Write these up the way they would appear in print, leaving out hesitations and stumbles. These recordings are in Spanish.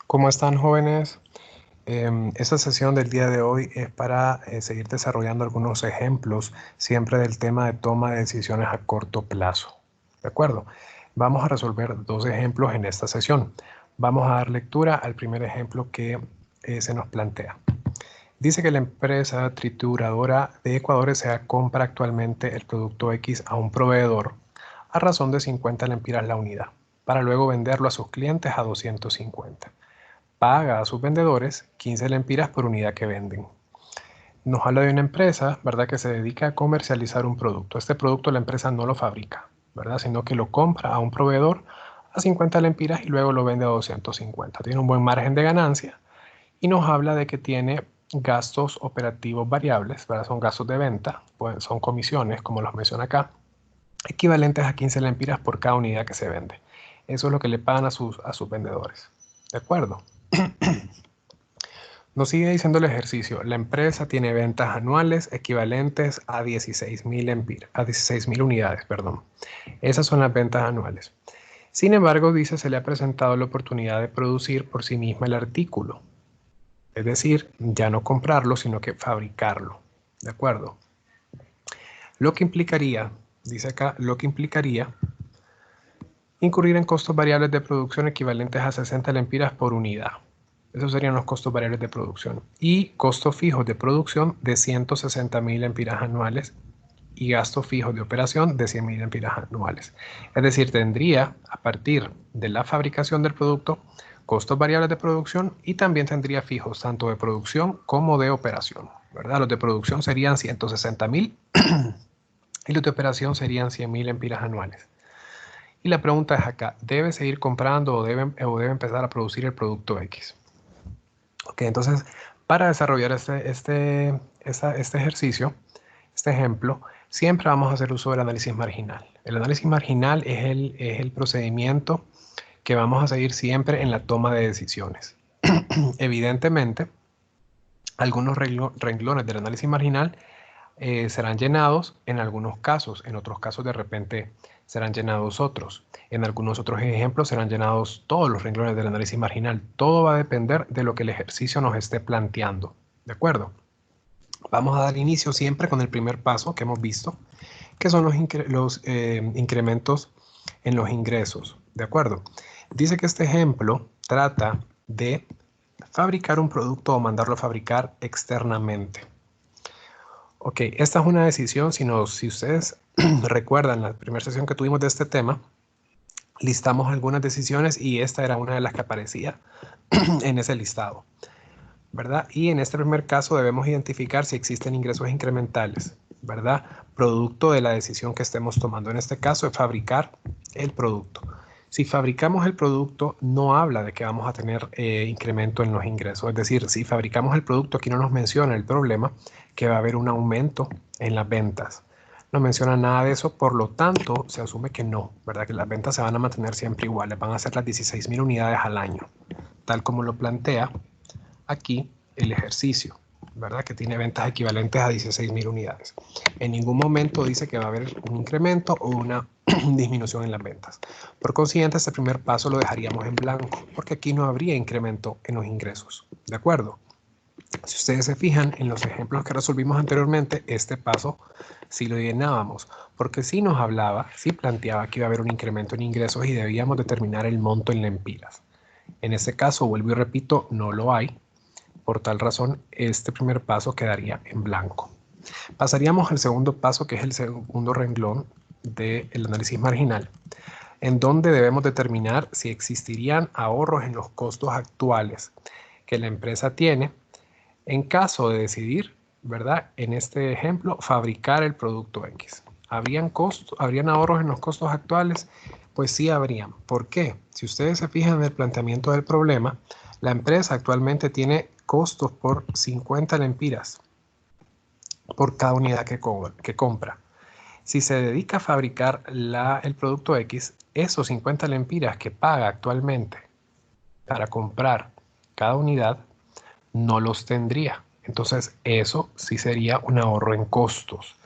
¿Cómo están, jóvenes? Esta sesión del día de hoy es para seguir desarrollando algunos ejemplos siempre del tema de toma de decisiones a corto plazo. ¿De acuerdo? Vamos a resolver dos ejemplos en esta sesión. Vamos a dar lectura al primer ejemplo que se nos plantea. Dice que la empresa trituradora de Ecuador S.A. compra actualmente el producto X a un proveedor a razón de 50 lempiras la unidad, para luego venderlo a sus clientes a 250. Paga a sus vendedores 15 lempiras por unidad que venden. Nos habla de una empresa, ¿verdad?, que se dedica a comercializar un producto. Este producto la empresa no lo fabrica, ¿verdad?, sino que lo compra a un proveedor a 50 lempiras y luego lo vende a 250. Tiene un buen margen de ganancia y nos habla de que tiene gastos operativos variables, ¿verdad? Son gastos de venta, pues son comisiones, como los menciona acá, equivalentes a 15 lempiras por cada unidad que se vende. Eso es lo que le pagan a sus vendedores. ¿De acuerdo? Nos sigue diciendo el ejercicio. La empresa tiene ventas anuales equivalentes a 16.000 unidades, perdón. Esas son las ventas anuales. Sin embargo, dice, se le ha presentado la oportunidad de producir por sí misma el artículo. Es decir, ya no comprarlo, sino que fabricarlo. ¿De acuerdo? Lo que implicaría, dice acá, lo que implicaría incurrir en costos variables de producción equivalentes a 60 lempiras por unidad. Esos serían los costos variables de producción. Y costos fijos de producción de 160.000 lempiras anuales y gastos fijos de operación de 100.000 lempiras anuales. Es decir, tendría a partir de la fabricación del producto costos variables de producción y también tendría fijos tanto de producción como de operación, ¿verdad? Los de producción serían 160.000 y los de operación serían 100.000 lempiras anuales. Y la pregunta es acá, ¿debe seguir comprando o debe empezar a producir el producto X? Ok, entonces, para desarrollar este ejercicio, este ejemplo, siempre vamos a hacer uso del análisis marginal. El análisis marginal es el procedimiento que vamos a seguir siempre en la toma de decisiones. Evidentemente, algunos renglones del análisis marginal serán llenados en algunos casos, en otros casos de repente serán llenados otros. En algunos otros ejemplos serán llenados todos los renglones del análisis marginal. Todo va a depender de lo que el ejercicio nos esté planteando. ¿De acuerdo? Vamos a dar inicio siempre con el primer paso que hemos visto, que son los incrementos en los ingresos. ¿De acuerdo? Dice que este ejemplo trata de fabricar un producto o mandarlo a fabricar externamente. Ok, esta es una decisión, si ustedes recuerdan la primera sesión que tuvimos de este tema, listamos algunas decisiones y esta era una de las que aparecía en ese listado, ¿verdad? Y en este primer caso debemos identificar si existen ingresos incrementales, ¿verdad? Producto de la decisión que estemos tomando. En este caso es fabricar el producto. Si fabricamos el producto, no habla de que vamos a tener incremento en los ingresos. Es decir, si fabricamos el producto, aquí no nos menciona el problema, que va a haber un aumento en las ventas. No menciona nada de eso, por lo tanto, se asume que no, ¿verdad? Que las ventas se van a mantener siempre iguales, van a ser las 16.000 unidades al año, tal como lo plantea aquí el ejercicio, ¿verdad? Que tiene ventas equivalentes a 16.000 unidades. En ningún momento dice que va a haber un incremento o una disminución en las ventas. Por consiguiente, este primer paso lo dejaríamos en blanco, porque aquí no habría incremento en los ingresos, ¿de acuerdo? Si ustedes se fijan en los ejemplos que resolvimos anteriormente, este paso sí lo llenábamos, porque sí nos hablaba, sí planteaba que iba a haber un incremento en ingresos y debíamos determinar el monto en lempiras. En este caso, vuelvo y repito, no lo hay. Por tal razón, este primer paso quedaría en blanco. Pasaríamos al segundo paso, que es el segundo renglón del análisis marginal, en donde debemos determinar si existirían ahorros en los costos actuales que la empresa tiene en caso de decidir, ¿verdad? En este ejemplo, fabricar el producto X. ¿Habrían ahorros en los costos actuales? Pues sí habrían. ¿Por qué? Si ustedes se fijan en el planteamiento del problema, la empresa actualmente tiene costos por 50 lempiras por cada unidad que compra. Si se dedica a fabricar el producto X, esos 50 lempiras que paga actualmente para comprar cada unidad, no los tendría. Entonces, eso sí sería un ahorro en costos.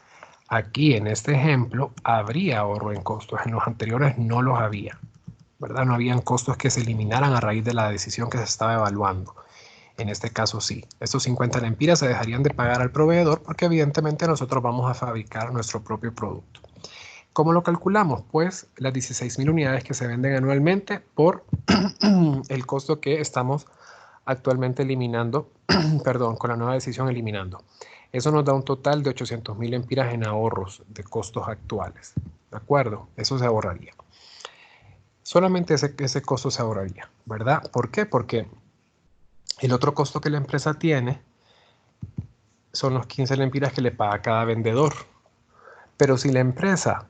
Aquí, en este ejemplo, habría ahorro en costos. En los anteriores no los había. ¿verdad? No habían costos que se eliminaran a raíz de la decisión que se estaba evaluando. En este caso sí, estos 50 lempiras se dejarían de pagar al proveedor porque evidentemente nosotros vamos a fabricar nuestro propio producto. ¿Cómo lo calculamos? Pues las 16.000 unidades que se venden anualmente por el costo que estamos actualmente eliminando, perdón, con la nueva decisión eliminando. Eso nos da un total de 800.000 lempiras en ahorros de costos actuales. ¿De acuerdo? Eso se ahorraría. Solamente ese costo se ahorraría, ¿verdad? ¿Por qué? Porque el otro costo que la empresa tiene son los 15 lempiras que le paga cada vendedor. Pero si la empresa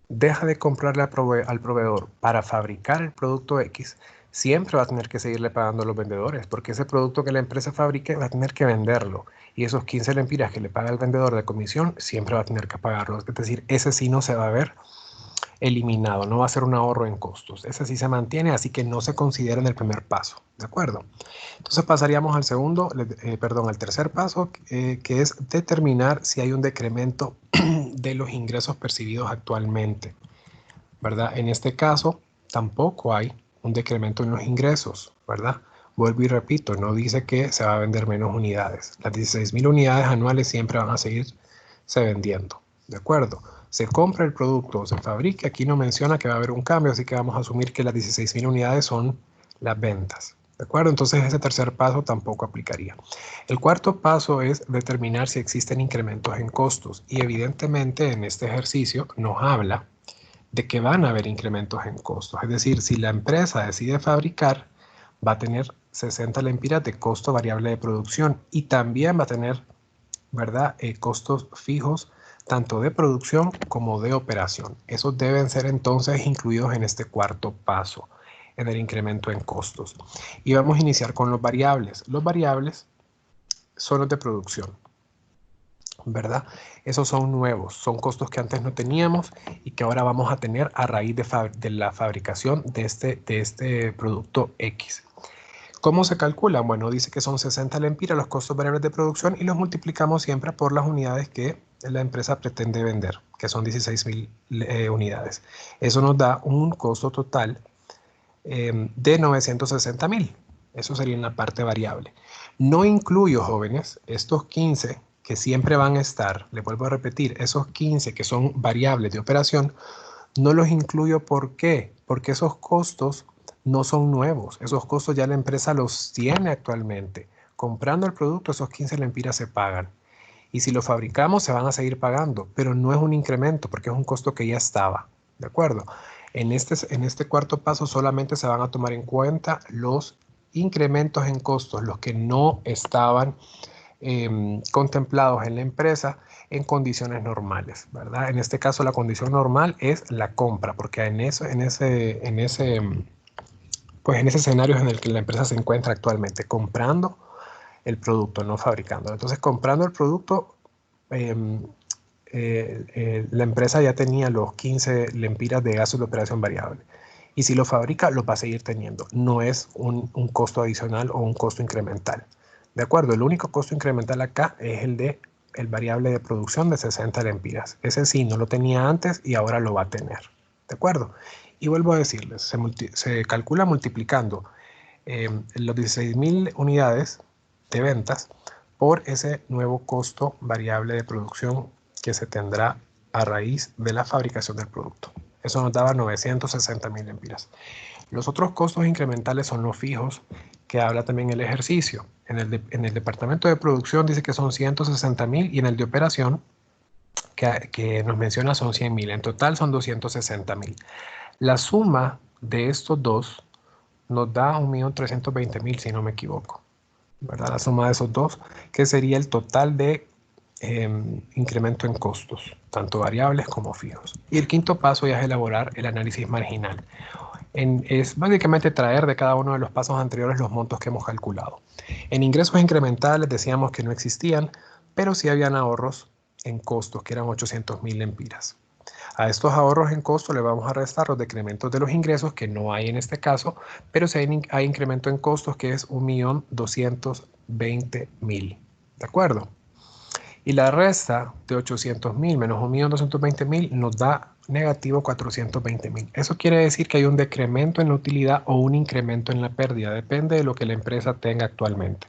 deja de comprarle al proveedor para fabricar el producto X, siempre va a tener que seguirle pagando a los vendedores, porque ese producto que la empresa fabrique va a tener que venderlo. Y esos 15 lempiras que le paga el vendedor de comisión, siempre va a tener que pagarlos. Es decir, ese sí no se va a ver eliminado, no va a ser un ahorro en costos. Ese sí se mantiene, así que no se considera en el primer paso. ¿De acuerdo? Entonces pasaríamos al al tercer paso, que es determinar si hay un decremento de los ingresos percibidos actualmente, ¿verdad? En este caso, tampoco hay un decremento en los ingresos, ¿verdad? Vuelvo y repito, no dice que se va a vender menos unidades. Las 16.000 unidades anuales siempre van a seguirse vendiendo, ¿de acuerdo? Se compra el producto o se fabrica, aquí no menciona que va a haber un cambio, así que vamos a asumir que las 16.000 unidades son las ventas. ¿De acuerdo? Entonces ese tercer paso tampoco aplicaría. El cuarto paso es determinar si existen incrementos en costos y evidentemente en este ejercicio nos habla de que van a haber incrementos en costos. Es decir, si la empresa decide fabricar, va a tener 60 lempiras de costo variable de producción y también va a tener, ¿verdad? Costos fijos tanto de producción como de operación. Esos deben ser entonces incluidos en este cuarto paso, en el incremento en costos. Y vamos a iniciar con los variables. Los variables son los de producción, ¿verdad? Esos son nuevos, son costos que antes no teníamos y que ahora vamos a tener a raíz de la fabricación de este producto X. ¿Cómo se calcula? Bueno, dice que son 60 lempiras los costos variables de producción y los multiplicamos siempre por las unidades que la empresa pretende vender, que son 16.000 unidades. Eso nos da un costo total de 960.000. Eso sería en la parte variable. No incluyo, jóvenes, estos 15 que siempre van a estar, les vuelvo a repetir, esos 15 que son variables de operación, no los incluyo. ¿Por qué? Porque esos costos no son nuevos. Esos costos ya la empresa los tiene actualmente. Comprando el producto, esos 15 lempiras se pagan. Y si lo fabricamos, se van a seguir pagando, pero no es un incremento porque es un costo que ya estaba. ¿De acuerdo? En este cuarto paso solamente se van a tomar en cuenta los incrementos en costos, los que no estaban contemplados en la empresa en condiciones normales, ¿verdad? En este caso la condición normal es la compra, porque en ese escenario es en el que la empresa se encuentra actualmente, comprando el producto, no fabricando. Entonces, comprando el producto, la empresa ya tenía los 15 lempiras de gastos de operación variable. Y si lo fabrica, lo va a seguir teniendo. No es un costo adicional o un costo incremental. ¿De acuerdo? El único costo incremental acá es el variable de producción de 60 lempiras. Ese sí, no lo tenía antes y ahora lo va a tener. ¿De acuerdo? Y vuelvo a decirles, se calcula multiplicando los 16.000 unidades de ventas por ese nuevo costo variable de producción que se tendrá a raíz de la fabricación del producto. Eso nos daba 960.000 lempiras. Los otros costos incrementales son los fijos, que habla también el ejercicio. En el departamento de producción dice que son 160.000 y en el de operación, que nos menciona, son 100.000. En total son 260.000. La suma de estos dos nos da 1.320.000, si no me equivoco, ¿verdad? La suma de esos dos, que sería el total de incremento en costos, tanto variables como fijos. Y el quinto paso ya es elaborar el análisis marginal. Es básicamente traer de cada uno de los pasos anteriores los montos que hemos calculado. En ingresos incrementales decíamos que no existían, pero sí habían ahorros en costos, que eran 800.000 lempiras. A estos ahorros en costo le vamos a restar los decrementos de los ingresos, que no hay en este caso, pero sí hay incremento en costos, que es 1.220.000. ¿De acuerdo? Y la resta de 800.000 menos 1.220.000 nos da negativo 420.000. Eso quiere decir que hay un decremento en la utilidad o un incremento en la pérdida. Depende de lo que la empresa tenga actualmente,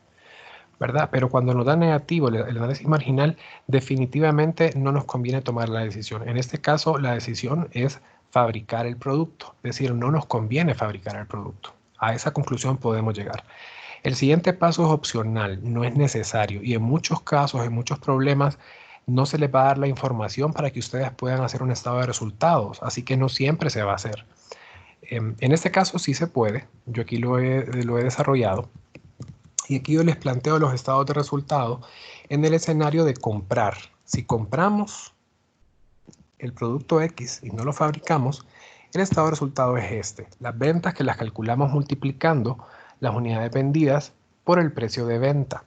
¿verdad? Pero cuando nos da negativo el análisis marginal, definitivamente no nos conviene tomar la decisión. En este caso, la decisión es fabricar el producto. Es decir, no nos conviene fabricar el producto. A esa conclusión podemos llegar. El siguiente paso es opcional, no es necesario. Y en muchos casos, en muchos problemas, no se les va a dar la información para que ustedes puedan hacer un estado de resultados. Así que no siempre se va a hacer. En este caso sí se puede. Yo aquí lo he desarrollado. Y aquí yo les planteo los estados de resultado en el escenario de comprar. Si compramos el producto X y no lo fabricamos, el estado de resultado es este. Las ventas que las calculamos multiplicando las unidades vendidas por el precio de venta.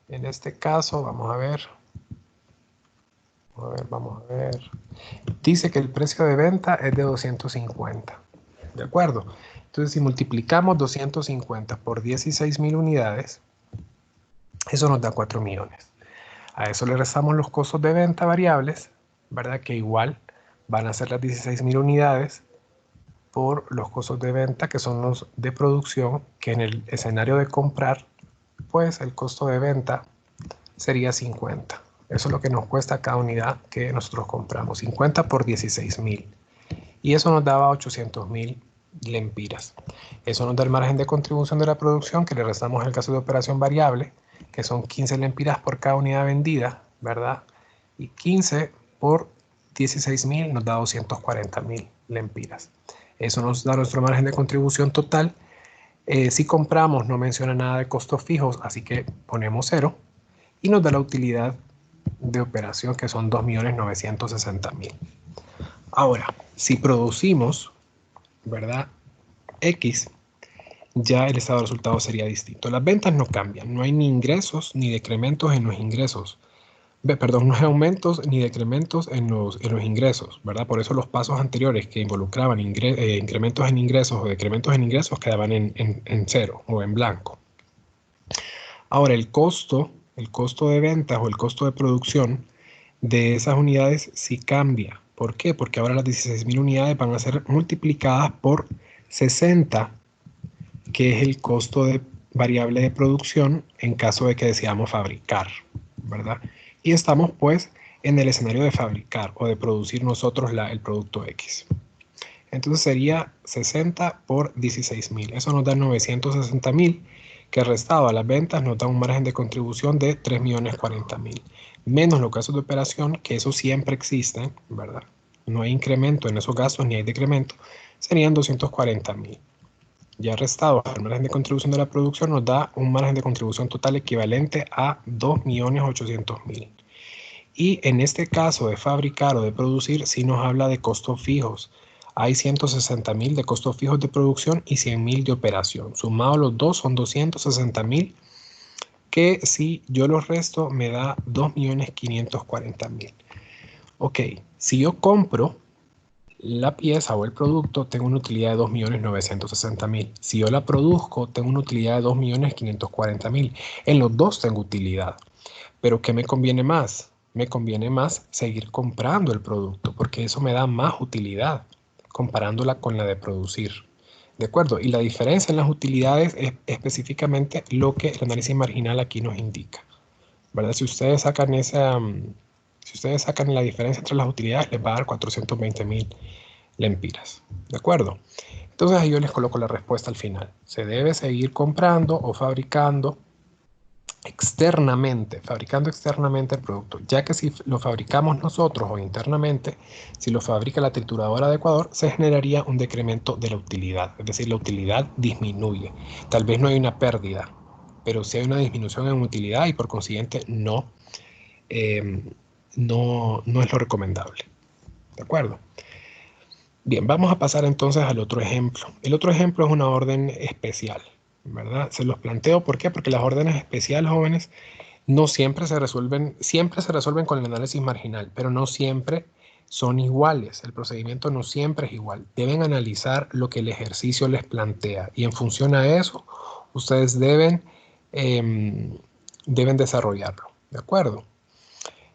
En este caso, vamos a ver. Dice que el precio de venta es de 250. ¿De acuerdo? Entonces, si multiplicamos 250 por 16.000 unidades, eso nos da 4 millones. A eso le restamos los costos de venta variables, ¿verdad? Que igual van a ser las 16.000 unidades por los costos de venta, que son los de producción, que en el escenario de comprar, pues el costo de venta sería 50. Eso es lo que nos cuesta cada unidad que nosotros compramos. 50 por 16.000. Y eso nos daba 800.000 lempiras. Eso nos da el margen de contribución de la producción, que le restamos el caso de operación variable, que son 15 lempiras por cada unidad vendida, ¿verdad? Y 15 por 16.000 nos da 240.000 lempiras. Eso nos da nuestro margen de contribución total. Si compramos, no menciona nada de costos fijos, así que ponemos 0. Y nos da la utilidad de operación, que son 2.960.000. Ahora, si producimos, ¿verdad? X, ya el estado de resultados sería distinto. Las ventas no cambian, no hay ni ingresos ni decrementos en los ingresos. Perdón, no hay aumentos ni decrementos en los ingresos, ¿verdad? Por eso los pasos anteriores que involucraban incrementos en ingresos o decrementos en ingresos quedaban en cero o en blanco. Ahora, el costo de ventas o el costo de producción de esas unidades sí cambia. ¿Por qué? Porque ahora las 16.000 unidades van a ser multiplicadas por 60, que es el costo de variable de producción en caso de que deseamos fabricar, ¿verdad? Y estamos pues en el escenario de fabricar o de producir nosotros el producto X. Entonces sería 60 por 16.000. Eso nos da 960.000, que restado a las ventas nos da un margen de contribución de 3.040.000. Menos los gastos de operación, que eso siempre existe, ¿verdad? No hay incremento en esos gastos ni hay decremento, serían 240.000. Ya restado al margen de contribución de la producción nos da un margen de contribución total equivalente a 2.800.000. Y en este caso de fabricar o de producir, sí nos habla de costos fijos. Hay 160.000 de costos fijos de producción y 100.000 de operación. Sumados los dos son 260.000, que si yo los resto me da 2.540.000. Ok, si yo compro la pieza o el producto, tengo una utilidad de 2.960.000. Si yo la produzco, tengo una utilidad de 2.540.000. En los dos tengo utilidad. Pero ¿qué me conviene más? Me conviene más seguir comprando el producto, porque eso me da más utilidad comparándola con la de producir. ¿De acuerdo? Y la diferencia en las utilidades es específicamente lo que el análisis marginal aquí nos indica, ¿verdad? Si ustedes sacan la diferencia entre las utilidades, les va a dar 420.000 lempiras. ¿De acuerdo? Entonces ahí yo les coloco la respuesta al final. Se debe seguir comprando o fabricando fabricando externamente el producto, ya que si lo fabricamos nosotros o internamente, si lo fabrica la trituradora de Ecuador, se generaría un decremento de la utilidad, es decir, la utilidad disminuye. Tal vez no hay una pérdida, pero sí hay una disminución en utilidad y por consiguiente no es lo recomendable. ¿De acuerdo? Bien, vamos a pasar entonces al otro ejemplo. El otro ejemplo es una orden especial, ¿verdad? Se los planteo, ¿por qué? Porque las órdenes especiales, jóvenes, no siempre se resuelven con el análisis marginal, pero no siempre son iguales. El procedimiento no siempre es igual. Deben analizar lo que el ejercicio les plantea y en función a eso, ustedes deben desarrollarlo. ¿De acuerdo?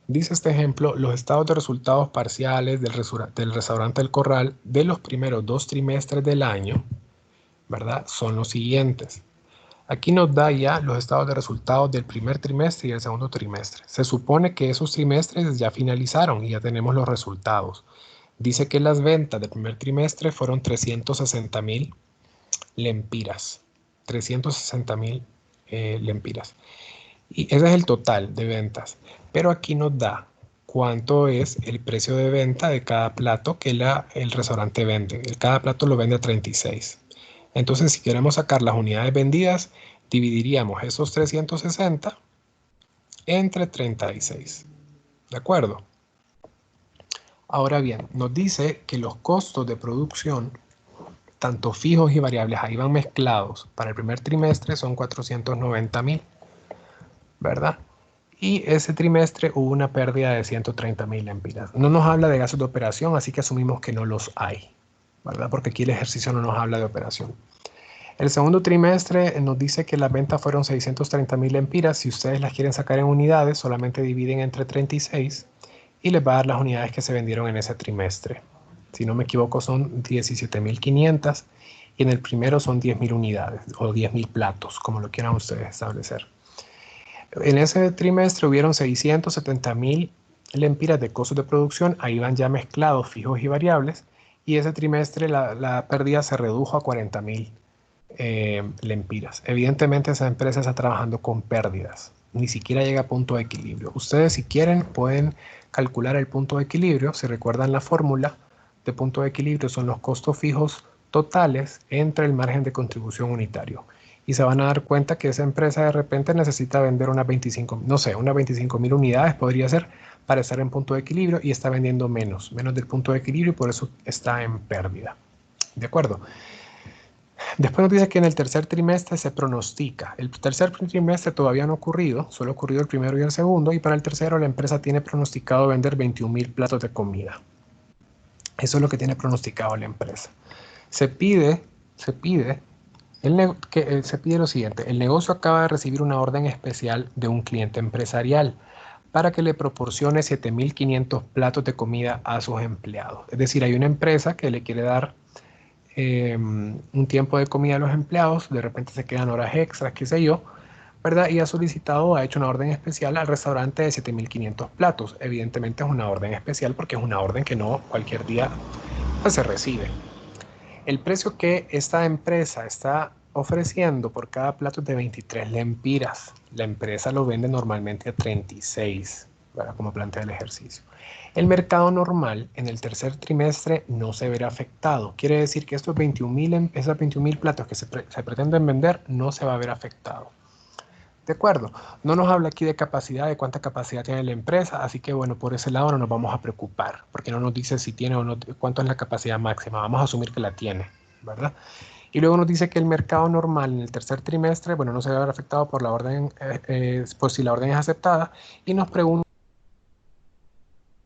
Dice este ejemplo, los estados de resultados parciales del restaurante El Corral de los primeros 2 trimestres del año, ¿verdad? Son los siguientes. Aquí nos da ya los estados de resultados del primer trimestre y el segundo trimestre. Se supone que esos trimestres ya finalizaron y ya tenemos los resultados. Dice que las ventas del primer trimestre fueron 360.000 lempiras. 360.000 lempiras. Y ese es el total de ventas. Pero aquí nos da cuánto es el precio de venta de cada plato que el restaurante vende. Cada plato lo vende a 36. Entonces, si queremos sacar las unidades vendidas, dividiríamos esos 360 entre 36. ¿De acuerdo? Ahora bien, nos dice que los costos de producción, tanto fijos y variables, ahí van mezclados. Para el primer trimestre son 490.000, ¿verdad? Y ese trimestre hubo una pérdida de 130.000 lempiras. No nos habla de gastos de operación, así que asumimos que no los hay, ¿verdad? Porque aquí el ejercicio no nos habla de operación. El segundo trimestre nos dice que las ventas fueron 630.000 lempiras. Si ustedes las quieren sacar en unidades, solamente dividen entre 36 y les va a dar las unidades que se vendieron en ese trimestre. Si no me equivoco, son 17.500 y en el primero son 10.000 unidades o 10.000 platos, como lo quieran ustedes establecer. En ese trimestre hubieron 670.000 lempiras de costos de producción, ahí van ya mezclados fijos y variables, y ese trimestre la pérdida se redujo a 40.000 lempiras. Evidentemente esa empresa está trabajando con pérdidas, ni siquiera llega a punto de equilibrio. Ustedes si quieren pueden calcular el punto de equilibrio. Si recuerdan la fórmula de punto de equilibrio, son los costos fijos totales entre el margen de contribución unitario. Y se van a dar cuenta que esa empresa de repente necesita vender unas 25, no sé, unas 25.000 unidades podría ser para estar en punto de equilibrio y está vendiendo menos del punto de equilibrio y por eso está en pérdida. ¿De acuerdo? Después nos dice que en el tercer trimestre se pronostica. El tercer trimestre todavía no ha ocurrido, solo ha ocurrido el primero y el segundo, y para el tercero la empresa tiene pronosticado vender 21.000 platos de comida. Eso es lo que tiene pronosticado la empresa. Se pide lo siguiente: el negocio acaba de recibir una orden especial de un cliente empresarial para que le proporcione 7.500 platos de comida a sus empleados. Es decir, hay una empresa que le quiere dar un tiempo de comida a los empleados, de repente se quedan horas extras, qué sé yo, ¿verdad? Y ha hecho una orden especial al restaurante de 7.500 platos. Evidentemente es una orden especial porque es una orden que no cualquier día pues, se recibe. El precio que esta empresa está ofreciendo por cada plato es de 23 lempiras. La empresa lo vende normalmente a 36, ¿verdad? Como plantea el ejercicio. El mercado normal en el tercer trimestre no se verá afectado. Quiere decir que estos 21.000 platos que se pretenden vender no se va a ver afectado. ¿De acuerdo? No nos habla aquí de capacidad, de cuánta capacidad tiene la empresa, así que bueno, por ese lado no nos vamos a preocupar, porque no nos dice si tiene o no, cuánto es la capacidad máxima. Vamos a asumir que la tiene, ¿verdad? Y luego nos dice que el mercado normal en el tercer trimestre, bueno, no se va a ver afectado por la orden, por si la orden es aceptada, y nos pregunta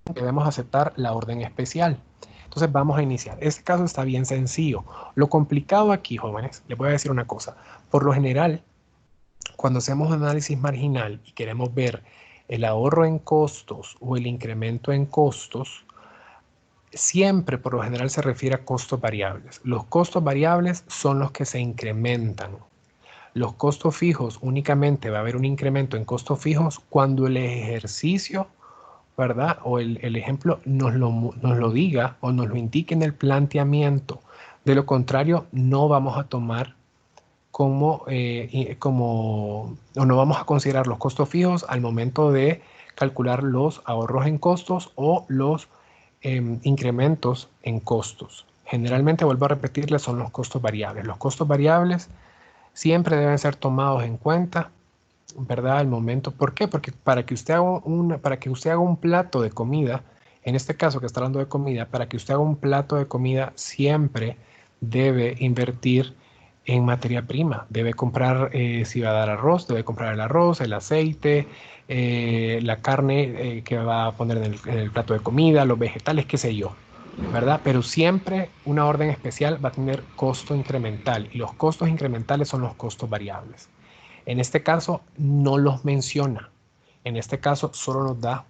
si debemos aceptar la orden especial. Entonces vamos a iniciar. Este caso está bien sencillo. Lo complicado aquí, jóvenes, les voy a decir una cosa. Por lo general, cuando hacemos análisis marginal y queremos ver el ahorro en costos o el incremento en costos, siempre por lo general se refiere a costos variables. Los costos variables son los que se incrementan. Los costos fijos, únicamente va a haber un incremento en costos fijos cuando el ejercicio, ¿verdad? O el ejemplo nos lo diga o nos lo indique en el planteamiento. De lo contrario, no vamos a tomar o no vamos a considerar los costos fijos al momento de calcular los ahorros en costos o los incrementos en costos. Generalmente, vuelvo a repetirles, son los costos variables. Los costos variables siempre deben ser tomados en cuenta, ¿verdad? Al momento. ¿Por qué? Porque para que usted haga un plato de comida, en este caso que está hablando de comida, para que usted haga un plato de comida, siempre debe invertir en materia prima. Debe comprar, si va a dar arroz, debe comprar el arroz, el aceite, la carne que va a poner en el plato de comida, los vegetales, qué sé yo, ¿verdad? Pero siempre una orden especial va a tener costo incremental y los costos incrementales son los costos variables. En este caso no los menciona. En este caso solo nos da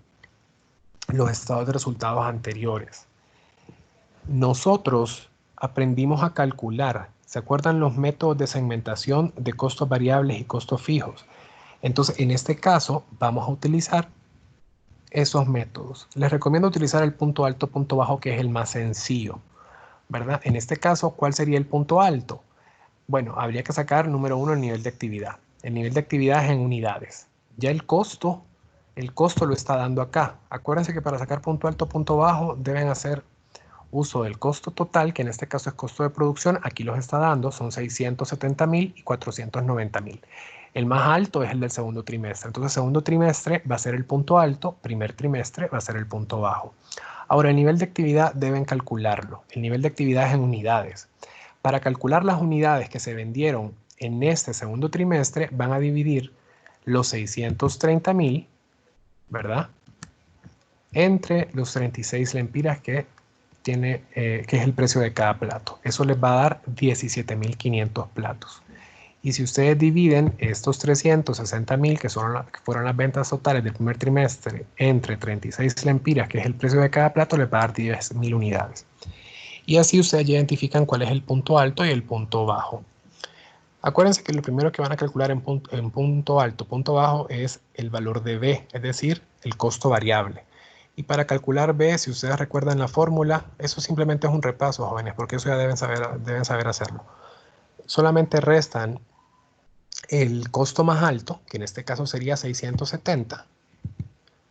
los estados de resultados anteriores. Nosotros aprendimos a calcular, ¿se acuerdan los métodos de segmentación de costos variables y costos fijos? Entonces, en este caso, vamos a utilizar esos métodos. Les recomiendo utilizar el punto alto, punto bajo, que es el más sencillo, ¿verdad? En este caso, ¿cuál sería el punto alto? Bueno, habría que sacar, número uno, el nivel de actividad. El nivel de actividad es en unidades. Ya el costo lo está dando acá. Acuérdense que para sacar punto alto, punto bajo, deben hacer uso del costo total, que en este caso es costo de producción. Aquí los está dando, son 670.000 y 490.000. El más alto es el del segundo trimestre. Entonces, segundo trimestre va a ser el punto alto, primer trimestre va a ser el punto bajo. Ahora, el nivel de actividad deben calcularlo. El nivel de actividad es en unidades. Para calcular las unidades que se vendieron en este segundo trimestre, van a dividir los 630.000, ¿verdad? Entre los 36 lempiras que es el precio de cada plato. Eso les va a dar 17.500 platos. Y si ustedes dividen estos 360.000, que fueron las ventas totales del primer trimestre, entre 36 lempiras, que es el precio de cada plato, les va a dar 10.000 unidades. Y así ustedes identifican cuál es el punto alto y el punto bajo. Acuérdense que lo primero que van a calcular en punto alto, punto bajo, es el valor de B, es decir, el costo variable. Y para calcular B, si ustedes recuerdan la fórmula, eso simplemente es un repaso, jóvenes, porque eso ya deben saber hacerlo. Solamente restan el costo más alto, que en este caso sería 670,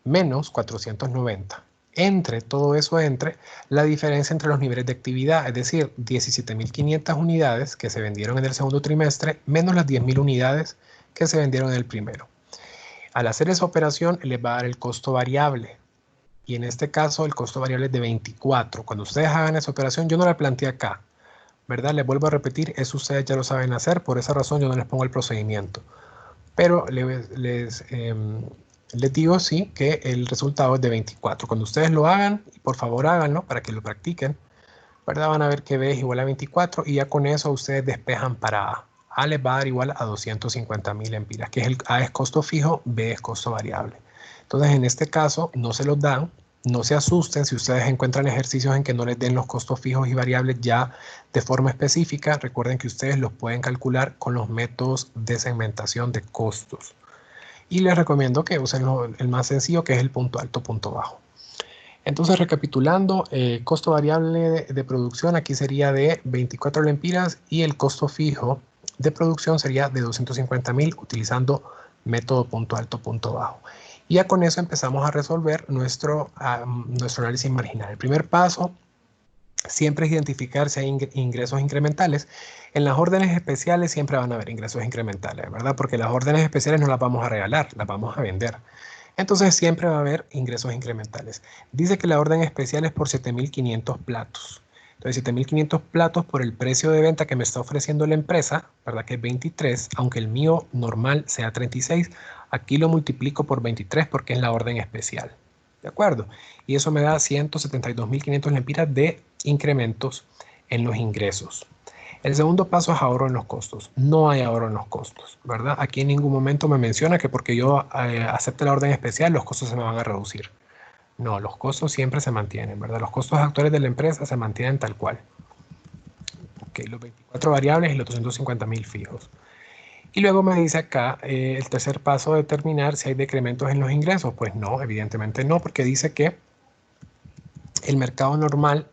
menos 490. Entre todo eso, entre la diferencia entre los niveles de actividad, es decir, 17.500 unidades que se vendieron en el segundo trimestre, menos las 10.000 unidades que se vendieron en el primero. Al hacer esa operación, les va a dar el costo variable. Y en este caso, el costo variable es de 24. Cuando ustedes hagan esa operación, yo no la planteé acá, ¿verdad? Les vuelvo a repetir, eso ustedes ya lo saben hacer, por esa razón yo no les pongo el procedimiento. Pero les digo sí que el resultado es de 24. Cuando ustedes lo hagan, por favor háganlo para que lo practiquen, ¿verdad? Van a ver que B es igual a 24 y ya con eso ustedes despejan para A. A les va a dar igual a 250.000 empiras, que es A es costo fijo, B es costo variable. Entonces en este caso no se los dan. No se asusten si ustedes encuentran ejercicios en que no les den los costos fijos y variables ya de forma específica. Recuerden que ustedes los pueden calcular con los métodos de segmentación de costos. Y les recomiendo que usen el más sencillo, que es el punto alto, punto bajo. Entonces, recapitulando, costo variable de producción aquí sería de 24 lempiras y el costo fijo de producción sería de 250.000 utilizando método punto alto, punto bajo. Y ya con eso empezamos a resolver nuestro análisis marginal. El primer paso siempre es identificar si hay ingresos incrementales. En las órdenes especiales siempre van a haber ingresos incrementales, ¿verdad? Porque las órdenes especiales no las vamos a regalar, las vamos a vender. Entonces siempre va a haber ingresos incrementales. Dice que la orden especial es por 7.500 platos. Entonces 7.500 platos por el precio de venta que me está ofreciendo la empresa, ¿verdad? Que es 23, aunque el mío normal sea 36, aquí lo multiplico por 23 porque es la orden especial. ¿De acuerdo? Y eso me da 172.500 lempiras de incrementos en los ingresos. El segundo paso es ahorro en los costos. No hay ahorro en los costos, ¿verdad? Aquí en ningún momento me menciona que porque yo acepte la orden especial, los costos se me van a reducir. No, los costos siempre se mantienen, ¿verdad? Los costos actuales de la empresa se mantienen tal cual. Ok, los 24 variables y los 250.000 fijos. Y luego me dice acá el tercer paso, determinar si hay decrementos en los ingresos. Pues no, evidentemente no, porque dice que el mercado normal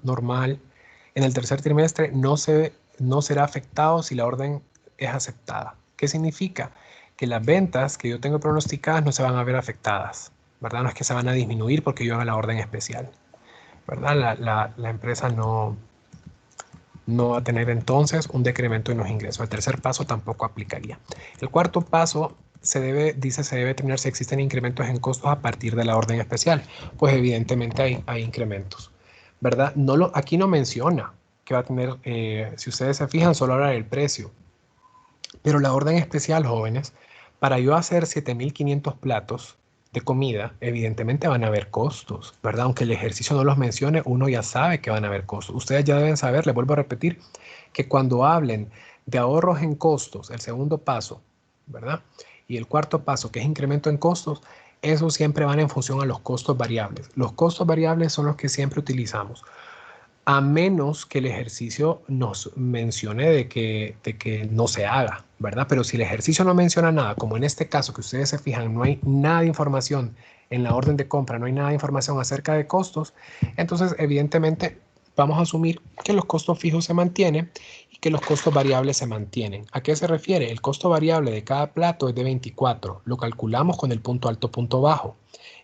normal en el tercer trimestre no será afectado si la orden es aceptada. ¿Qué significa? Que las ventas que yo tengo pronosticadas no se van a ver afectadas, ¿verdad? No es que se van a disminuir porque yo haga la orden especial, ¿verdad? La empresa no va a tener entonces un decremento en los ingresos. El tercer paso tampoco aplicaría. El cuarto paso se debe determinar si existen incrementos en costos a partir de la orden especial. Pues evidentemente hay incrementos, ¿verdad? Aquí no menciona que va a tener, si ustedes se fijan, solo habla del precio. Pero la orden especial, jóvenes, para yo hacer 7.500 platos de comida, evidentemente van a haber costos, ¿verdad? Aunque el ejercicio no los mencione, uno ya sabe que van a haber costos. Ustedes ya deben saber, les vuelvo a repetir, que cuando hablen de ahorros en costos, el segundo paso, ¿verdad? Y el cuarto paso, que es incremento en costos, Eso siempre van en función a los costos variables. Los costos variables son los que siempre utilizamos, a menos que el ejercicio nos mencione de que no se haga, ¿verdad? Pero si el ejercicio no menciona nada, como en este caso que ustedes se fijan, no hay nada de información en la orden de compra, no hay nada de información acerca de costos, entonces evidentemente vamos a asumir que los costos fijos se mantienen y que los costos variables se mantienen. ¿A qué se refiere? El costo variable de cada plato es de 24, lo calculamos con el punto alto, punto bajo.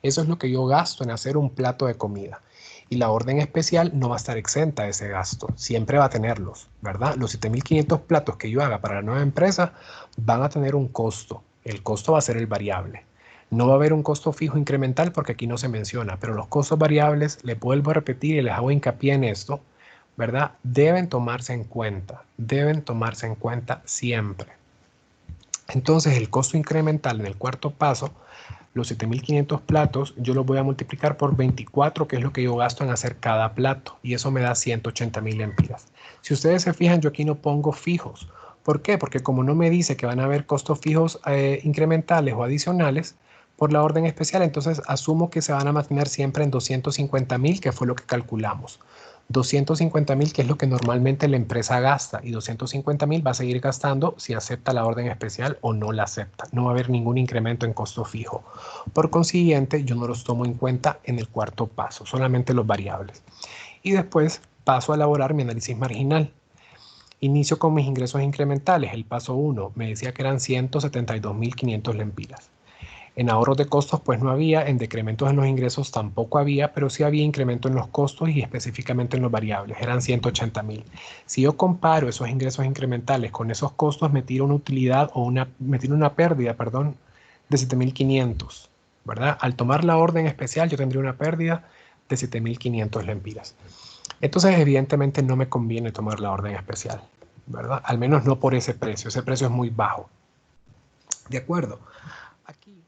Eso es lo que yo gasto en hacer un plato de comida. Y la orden especial no va a estar exenta de ese gasto, siempre va a tenerlos, ¿verdad? Los 7.500 platos que yo haga para la nueva empresa van a tener un costo. El costo va a ser el variable. No va a haber un costo fijo incremental porque aquí no se menciona, pero los costos variables, les vuelvo a repetir y les hago hincapié en esto, ¿verdad? Deben tomarse en cuenta siempre. Entonces el costo incremental en el cuarto paso, los 7.500 platos, yo los voy a multiplicar por 24, que es lo que yo gasto en hacer cada plato, y eso me da 180.000 lempiras. Si ustedes se fijan, yo aquí no pongo fijos. ¿Por qué? Porque como no me dice que van a haber costos fijos incrementales o adicionales por la orden especial, entonces asumo que se van a mantener siempre en 250.000, que fue lo que calculamos. 250.000, que es lo que normalmente la empresa gasta, y 250.000 va a seguir gastando si acepta la orden especial o no la acepta. No va a haber ningún incremento en costo fijo. Por consiguiente, yo no los tomo en cuenta en el cuarto paso, solamente los variables. Y después paso a elaborar mi análisis marginal. Inicio con mis ingresos incrementales. El paso 1 me decía que eran 172.500 lempiras. En ahorros de costos pues no había, en decrementos en los ingresos tampoco había, pero sí había incremento en los costos y específicamente en los variables, eran 180.000. Si yo comparo esos ingresos incrementales con esos costos, me tiro una utilidad o me tiro una pérdida, perdón, de 7.500, ¿verdad? Al tomar la orden especial yo tendría una pérdida de 7.500 lempiras. Entonces evidentemente no me conviene tomar la orden especial, ¿verdad? Al menos no por ese precio es muy bajo. ¿De acuerdo? Aquí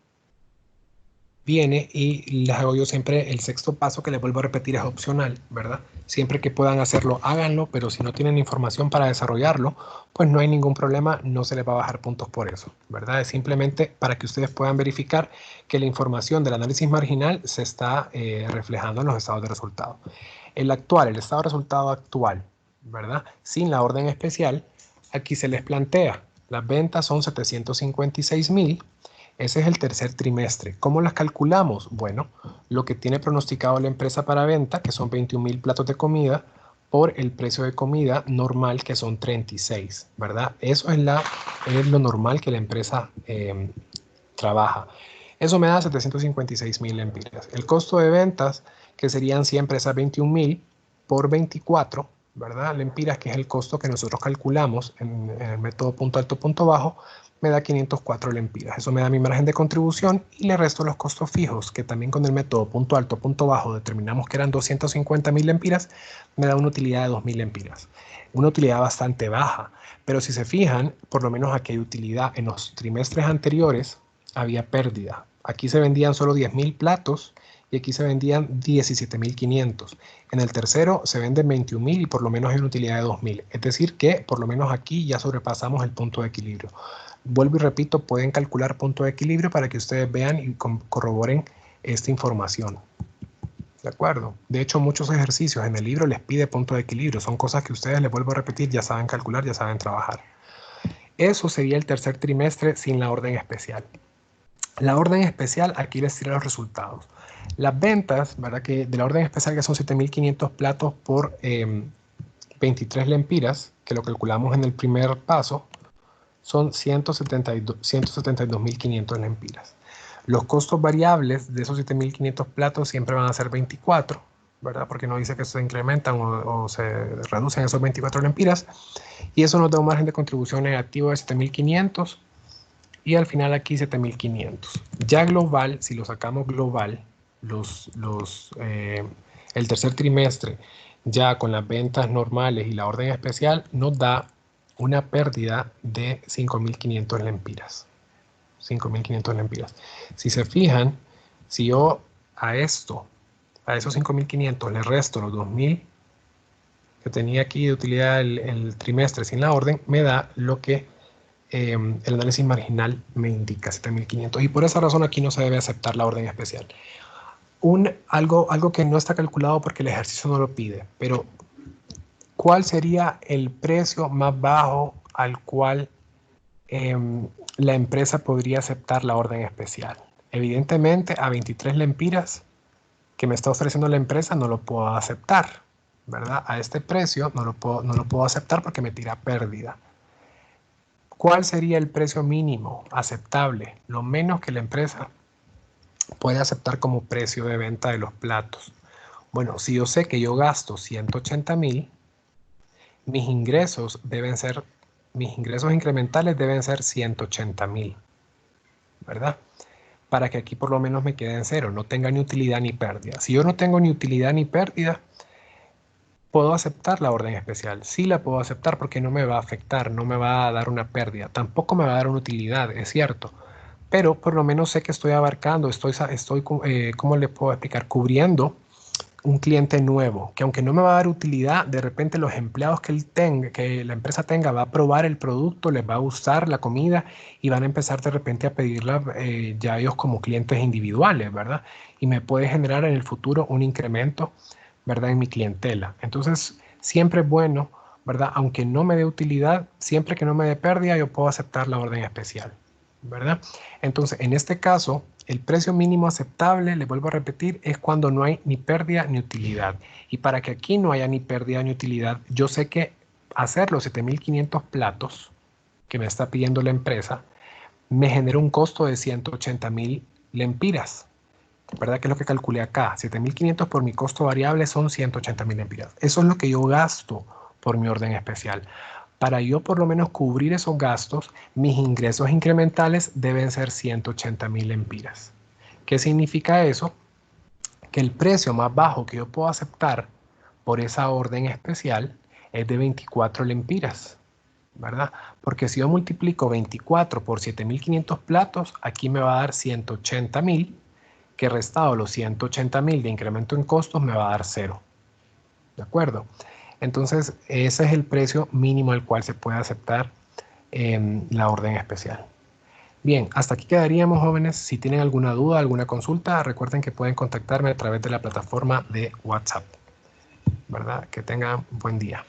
viene y les hago yo siempre el sexto paso, que les vuelvo a repetir, es opcional, ¿verdad? Siempre que puedan hacerlo, háganlo, pero si no tienen información para desarrollarlo, pues no hay ningún problema, no se les va a bajar puntos por eso, ¿verdad? Es simplemente para que ustedes puedan verificar que la información del análisis marginal se está reflejando en los estados de resultado. El estado de resultado actual, ¿verdad? Sin la orden especial, aquí se les plantea, las ventas son 756.000. Ese es el tercer trimestre. ¿Cómo las calculamos? Bueno, lo que tiene pronosticado la empresa para venta, que son 21.000 platos de comida, por el precio de comida normal, que son 36, ¿verdad? Eso es lo normal que la empresa trabaja. Eso me da 756.000 lempiras. El costo de ventas, que serían siempre esas 21.000 por 24, ¿verdad? Lempiras, que es el costo que nosotros calculamos en el método punto alto, punto bajo, me da 504 lempiras. Eso me da mi margen de contribución y le resto los costos fijos, que también con el método punto alto, punto bajo determinamos que eran 250.000 lempiras, me da una utilidad de 2.000 lempiras. Una utilidad bastante baja, pero si se fijan, por lo menos aquí hay utilidad. En los trimestres anteriores había pérdida. Aquí se vendían solo 10.000 platos y aquí se vendían 17.500. En el tercero se venden 21.000 y por lo menos hay una utilidad de 2.000. Es decir que por lo menos aquí ya sobrepasamos el punto de equilibrio. Vuelvo y repito, pueden calcular punto de equilibrio para que ustedes vean y corroboren esta información. ¿De acuerdo? De hecho, muchos ejercicios en el libro les pide punto de equilibrio. Son cosas que ustedes, les vuelvo a repetir, ya saben calcular, ya saben trabajar. Eso sería el tercer trimestre sin la orden especial. La orden especial, aquí les tira los resultados. Las ventas, ¿verdad? Que de la orden especial, que son 7.500 platos por 23 lempiras, que lo calculamos en el primer paso, son 172.500 lempiras. Los costos variables de esos 7.500 platos siempre van a ser 24, ¿verdad? Porque no dice que se incrementan o se reducen esos 24 lempiras. Y eso nos da un margen de contribución negativo de 7.500. Y al final aquí 7.500. Ya global, si lo sacamos global, el tercer trimestre, ya con las ventas normales y la orden especial, nos da una pérdida de 5.500 lempiras. 5.500 lempiras. Si se fijan, si yo a esos 5.500 le resto los 2.000 que tenía aquí de utilidad el trimestre sin la orden, me da lo que el análisis marginal me indica 7.500 y por esa razón aquí no se debe aceptar la orden especial. Algo que no está calculado porque el ejercicio no lo pide, pero ¿cuál sería el precio más bajo al cual la empresa podría aceptar la orden especial? Evidentemente a 23 lempiras que me está ofreciendo la empresa no lo puedo aceptar, ¿verdad? A este precio no lo puedo aceptar porque me tira pérdida. ¿Cuál sería el precio mínimo aceptable? Lo menos que la empresa puede aceptar como precio de venta de los platos. Bueno, si yo sé que yo gasto 180.000, mis ingresos incrementales deben ser 180.000, ¿verdad? Para que aquí por lo menos me quede en cero, no tenga ni utilidad ni pérdida. Si yo no tengo ni utilidad ni pérdida, ¿puedo aceptar la orden especial? Sí la puedo aceptar porque no me va a afectar, no me va a dar una pérdida, tampoco me va a dar una utilidad, es cierto. Pero por lo menos sé que estoy abarcando, ¿cómo le puedo explicar? Cubriendo un cliente nuevo, que aunque no me va a dar utilidad, de repente los empleados que la empresa tenga, va a probar el producto, les va a gustar la comida y van a empezar de repente a pedirla ya ellos como clientes individuales, ¿verdad? Y me puede generar en el futuro un incremento, ¿verdad? En mi clientela. Entonces, siempre es bueno, ¿verdad? Aunque no me dé utilidad, siempre que no me dé pérdida, yo puedo aceptar la orden especial, ¿verdad? Entonces, en este caso, el precio mínimo aceptable, le vuelvo a repetir, es cuando no hay ni pérdida ni utilidad. Y para que aquí no haya ni pérdida ni utilidad, yo sé que hacer los 7.500 platos que me está pidiendo la empresa me genera un costo de 180.000 lempiras. ¿Verdad? Que es lo que calculé acá. 7.500 por mi costo variable son 180.000 lempiras. Eso es lo que yo gasto por mi orden especial. Para yo por lo menos cubrir esos gastos, mis ingresos incrementales deben ser 180.000 lempiras. ¿Qué significa eso? Que el precio más bajo que yo puedo aceptar por esa orden especial es de 24 lempiras, ¿verdad? Porque si yo multiplico 24 por 7.500 platos, aquí me va a dar 180.000, que restado los 180.000 de incremento en costos me va a dar 0. ¿De acuerdo? Entonces, ese es el precio mínimo al cual se puede aceptar la orden especial. Bien, hasta aquí quedaríamos, jóvenes. Si tienen alguna duda, alguna consulta, recuerden que pueden contactarme a través de la plataforma de WhatsApp, ¿verdad? Que tengan buen día.